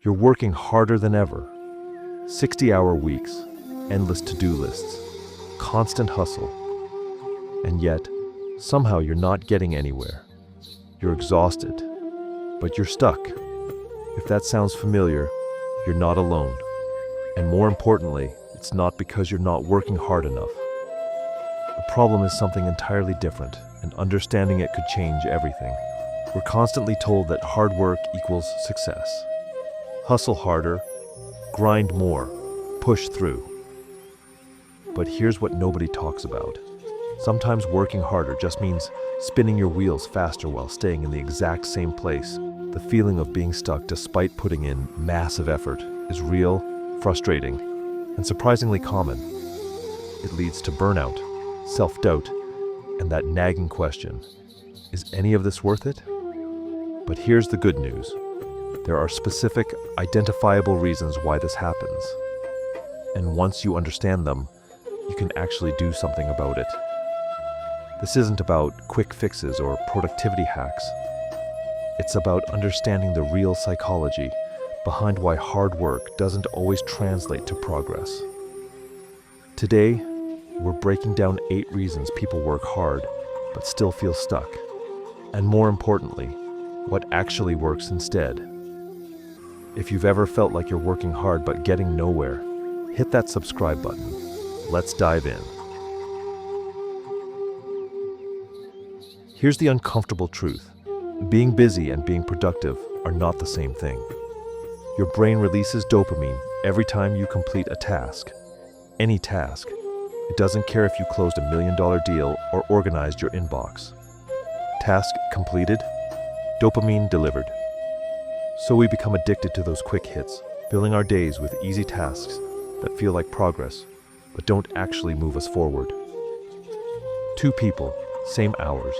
You're working harder than ever. 60-hour weeks, endless to-do lists, constant hustle. And yet, somehow you're not getting anywhere. You're exhausted, but you're stuck. If that sounds familiar, you're not alone. And more importantly, it's not because you're not working hard enough. The problem is something entirely different, and understanding it could change everything. We're constantly told that hard work equals success. Hustle harder, grind more, push through. But here's what nobody talks about. Sometimes working harder just means spinning your wheels faster while staying in the exact same place. The feeling of being stuck despite putting in massive effort is real, frustrating, and surprisingly common. It leads to burnout, self-doubt, and that nagging question, is any of this worth it? But here's the good news. There are specific, identifiable reasons why this happens. And once you understand them, you can actually do something about it. This isn't about quick fixes or productivity hacks. It's about understanding the real psychology behind why hard work doesn't always translate to progress. Today, we're breaking down 8 reasons people work hard but still feel stuck. And more importantly, what actually works instead. If you've ever felt like you're working hard but getting nowhere, hit that subscribe button. Let's dive in. Here's the uncomfortable truth. Being busy and being productive are not the same thing. Your brain releases dopamine every time you complete a task. Any task. It doesn't care if you closed $1 million deal or organized your inbox. Task completed, dopamine delivered. So we become addicted to those quick hits, filling our days with easy tasks that feel like progress, but don't actually move us forward. 2 people, same hours.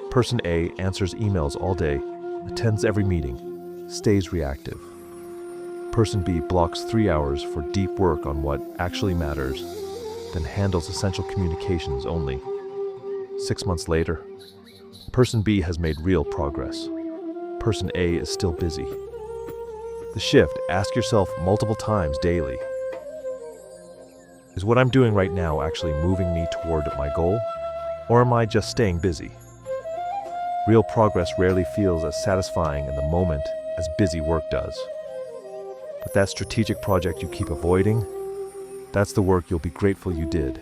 Person A answers emails all day, attends every meeting, stays reactive. Person B blocks 3 hours for deep work on what actually matters, then handles essential communications only. 6 months later, Person B has made real progress. Person A is still busy. The shift, ask yourself multiple times daily. Is what I'm doing right now actually moving me toward my goal? Or am I just staying busy? Real progress rarely feels as satisfying in the moment as busy work does. But that strategic project you keep avoiding, that's the work you'll be grateful you did.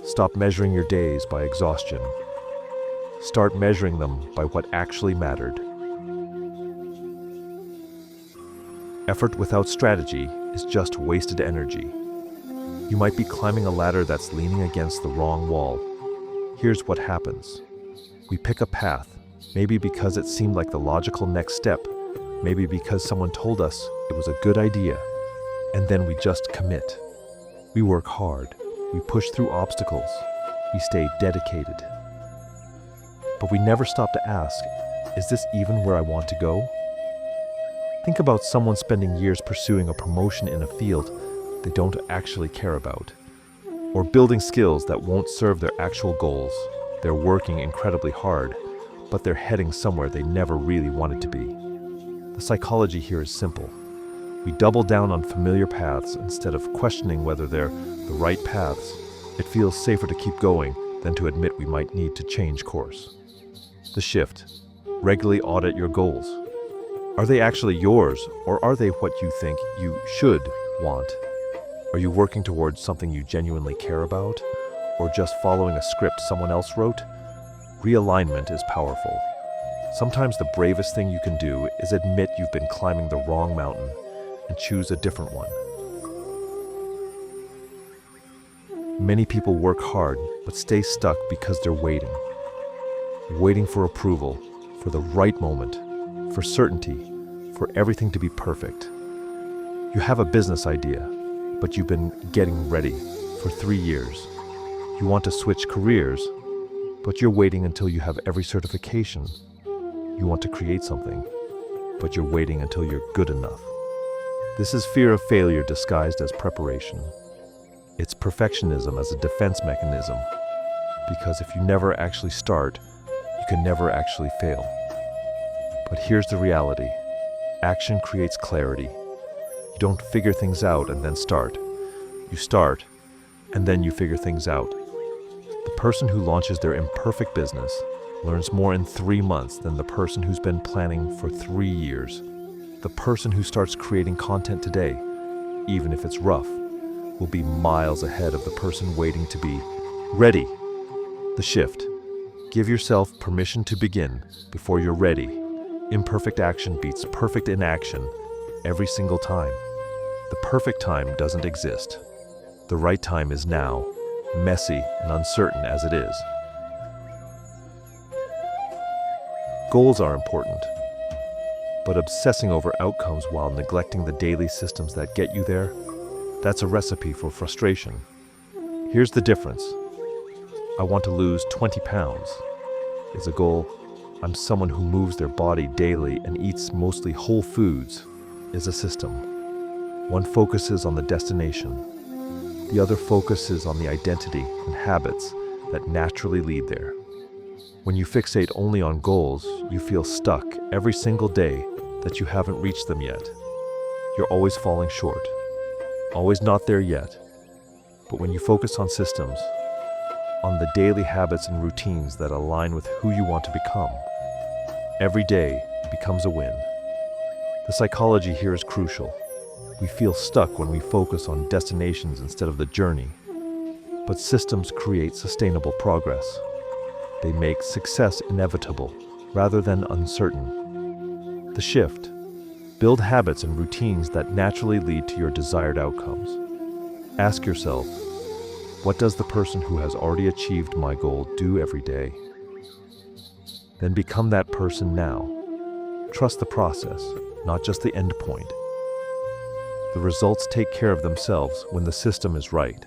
Stop measuring your days by exhaustion. Start measuring them by what actually mattered. Effort without strategy is just wasted energy. You might be climbing a ladder that's leaning against the wrong wall. Here's what happens. We pick a path, maybe because it seemed like the logical next step, maybe because someone told us it was a good idea, and then we just commit. We work hard, we push through obstacles, we stay dedicated. But we never stop to ask, is this even where I want to go? Think about someone spending years pursuing a promotion in a field they don't actually care about, or building skills that won't serve their actual goals. They're working incredibly hard, but they're heading somewhere they never really wanted to be. The psychology here is simple. We double down on familiar paths instead of questioning whether they're the right paths. It feels safer to keep going than to admit we might need to change course. The shift. Regularly audit your goals. Are they actually yours, or are they what you think you should want? Are you working towards something you genuinely care about, or just following a script someone else wrote? Realignment is powerful. Sometimes the bravest thing you can do is admit you've been climbing the wrong mountain and choose a different one. Many people work hard but stay stuck because they're waiting. Waiting for approval, for the right moment, for certainty, for everything to be perfect. You have a business idea, but you've been getting ready for 3 years. You want to switch careers, but you're waiting until you have every certification. You want to create something, but you're waiting until you're good enough. This is fear of failure disguised as preparation. It's perfectionism as a defense mechanism, because if you never actually start, you can never actually fail. But here's the reality. Action creates clarity. You don't figure things out and then start. You start, and then you figure things out. The person who launches their imperfect business learns more in 3 months than the person who's been planning for 3 years. The person who starts creating content today, even if it's rough, will be miles ahead of the person waiting to be ready. The shift. Give yourself permission to begin before you're ready. Imperfect action beats perfect inaction every single time. The perfect time doesn't exist. The right time is now, messy and uncertain as it is. Goals are important, but obsessing over outcomes while neglecting the daily systems that get you there, that's a recipe for frustration. Here's the difference. I want to lose 20 pounds is a goal. I'm someone who moves their body daily and eats mostly whole foods is a system. One focuses on the destination. The other focuses on the identity and habits that naturally lead there. When you fixate only on goals, you feel stuck every single day that you haven't reached them yet. You're always falling short, always not there yet. But when you focus on systems, on the daily habits and routines that align with who you want to become, every day becomes a win. The psychology here is crucial. We feel stuck when we focus on destinations instead of the journey. But systems create sustainable progress. They make success inevitable rather than uncertain. The shift. Build habits and routines that naturally lead to your desired outcomes. Ask yourself, what does the person who has already achieved my goal do every day? Then become that person now. Trust the process, not just the end point. The results take care of themselves when the system is right.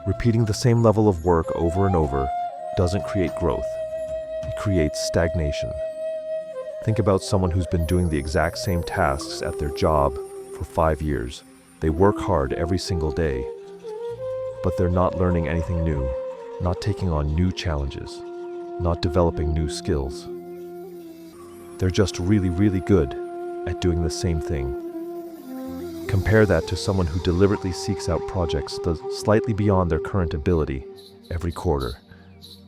Repeating the same level of work over and over doesn't create growth. It creates stagnation. Think about someone who's been doing the exact same tasks at their job for 5 years. They work hard every single day, but they're not learning anything new, not taking on new challenges, not developing new skills. They're just really, really good at doing the same thing. Compare that to someone who deliberately seeks out projects slightly beyond their current ability every quarter.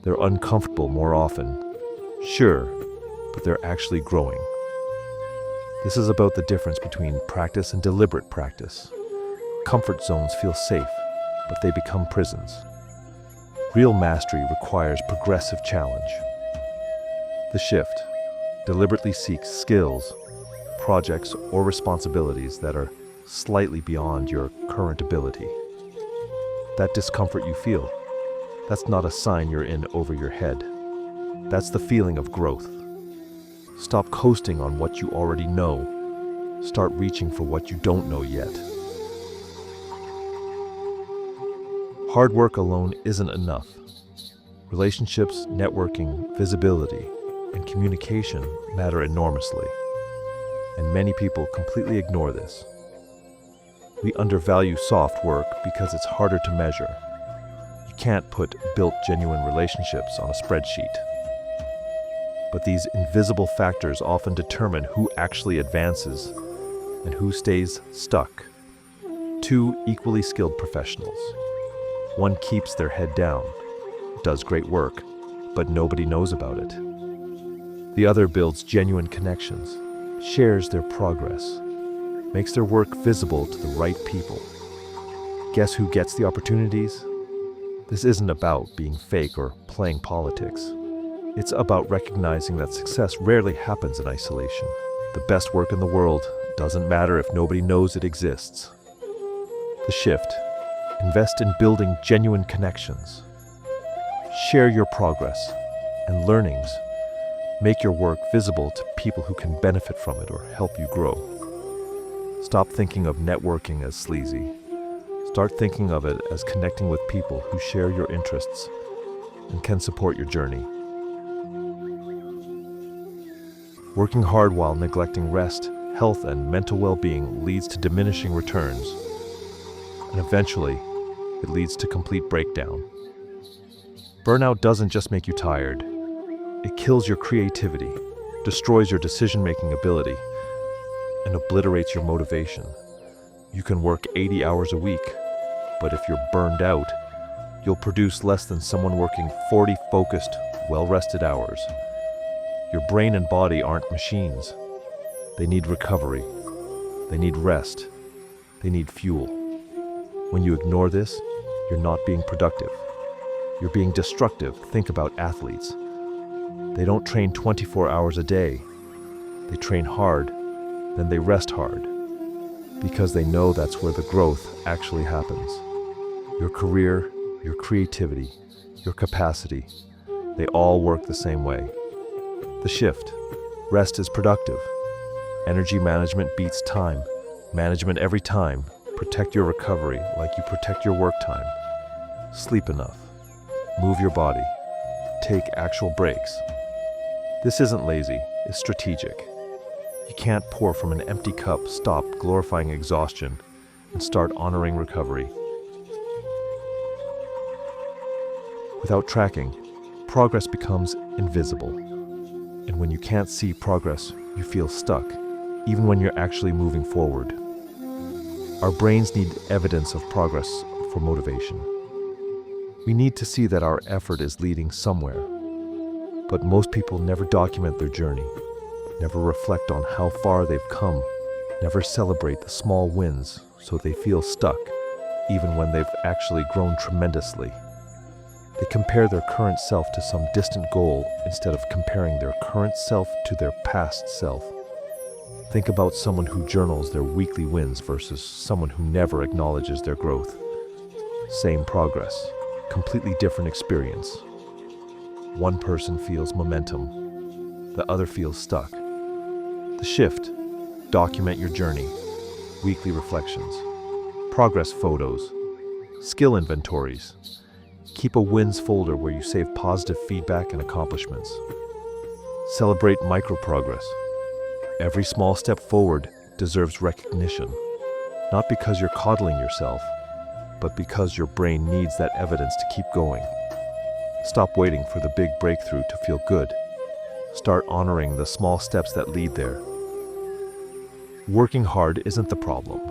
They're uncomfortable more often, sure, but they're actually growing. This is about the difference between practice and deliberate practice. Comfort zones feel safe, but they become prisons. Real mastery requires progressive challenge. The shift deliberately seeks skills, projects, or responsibilities that are slightly beyond your current ability. That discomfort you feel, that's not a sign you're in over your head. That's the feeling of growth. Stop coasting on what you already know. Start reaching for what you don't know yet. Hard work alone isn't enough. Relationships, networking, visibility, and communication matter enormously. And many people completely ignore this. We undervalue soft work because it's harder to measure. You can't put built genuine relationships on a spreadsheet. But these invisible factors often determine who actually advances and who stays stuck. 2 equally skilled professionals. One keeps their head down, does great work, but nobody knows about it. The other builds genuine connections, shares their progress, makes their work visible to the right people. Guess who gets the opportunities? This isn't about being fake or playing politics. It's about recognizing that success rarely happens in isolation. The best work in the world doesn't matter if nobody knows it exists. The shift. Invest in building genuine connections. Share your progress and learnings. Make your work visible to people who can benefit from it or help you grow. Stop thinking of networking as sleazy. Start thinking of it as connecting with people who share your interests and can support your journey. Working hard while neglecting rest, health, and mental well-being leads to diminishing returns, and eventually, it leads to complete breakdown. Burnout doesn't just make you tired. It kills your creativity, destroys your decision-making ability, and obliterates your motivation. You can work 80 hours a week, but if you're burned out, you'll produce less than someone working 40 focused, well-rested hours. Your brain and body aren't machines. They need recovery. They need rest. They need fuel. When you ignore this, you're not being productive. You're being destructive. Think about athletes. They don't train 24 hours a day. They train hard, then they rest hard, because they know that's where the growth actually happens. Your career, your creativity, your capacity, they all work the same way. The shift. Rest is productive. Energy management beats time management every time. Protect your recovery like you protect your work time. Sleep enough. Move your body. Take actual breaks. This isn't lazy, it's strategic. You can't pour from an empty cup. Stop glorifying exhaustion and start honoring recovery. Without tracking, progress becomes invisible. And when you can't see progress, you feel stuck, even when you're actually moving forward. Our brains need evidence of progress for motivation. We need to see that our effort is leading somewhere. But most people never document their journey, never reflect on how far they've come, never celebrate the small wins, so they feel stuck, even when they've actually grown tremendously. They compare their current self to some distant goal instead of comparing their current self to their past self. Think about someone who journals their weekly wins versus someone who never acknowledges their growth. Same progress, completely different experience. One person feels momentum, the other feels stuck. The shift. Document your journey. Weekly reflections. Progress photos. Skill inventories. Keep a wins folder where you save positive feedback and accomplishments. Celebrate micro-progress. Every small step forward deserves recognition, not because you're coddling yourself, but because your brain needs that evidence to keep going. Stop waiting for the big breakthrough to feel good. Start honoring the small steps that lead there. Working hard isn't the problem.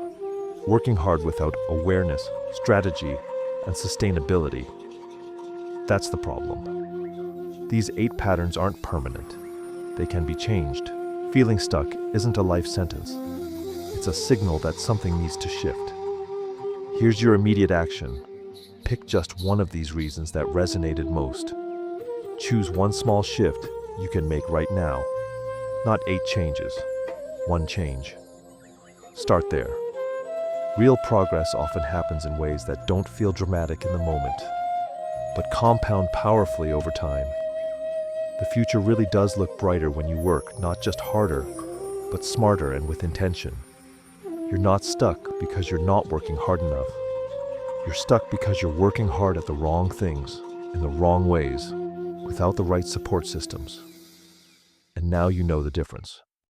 Working hard without awareness, strategy, and sustainability, that's the problem. These 8 patterns aren't permanent. They can be changed. Feeling stuck isn't a life sentence. It's a signal that something needs to shift. Here's your immediate action. Pick just one of these reasons that resonated most. Choose one small shift you can make right now. Not 8 changes, 1 change. Start there. Real progress often happens in ways that don't feel dramatic in the moment, but compound powerfully over time. The future really does look brighter when you work not just harder, but smarter and with intention. You're not stuck because you're not working hard enough. You're stuck because you're working hard at the wrong things, in the wrong ways, without the right support systems. And now you know the difference.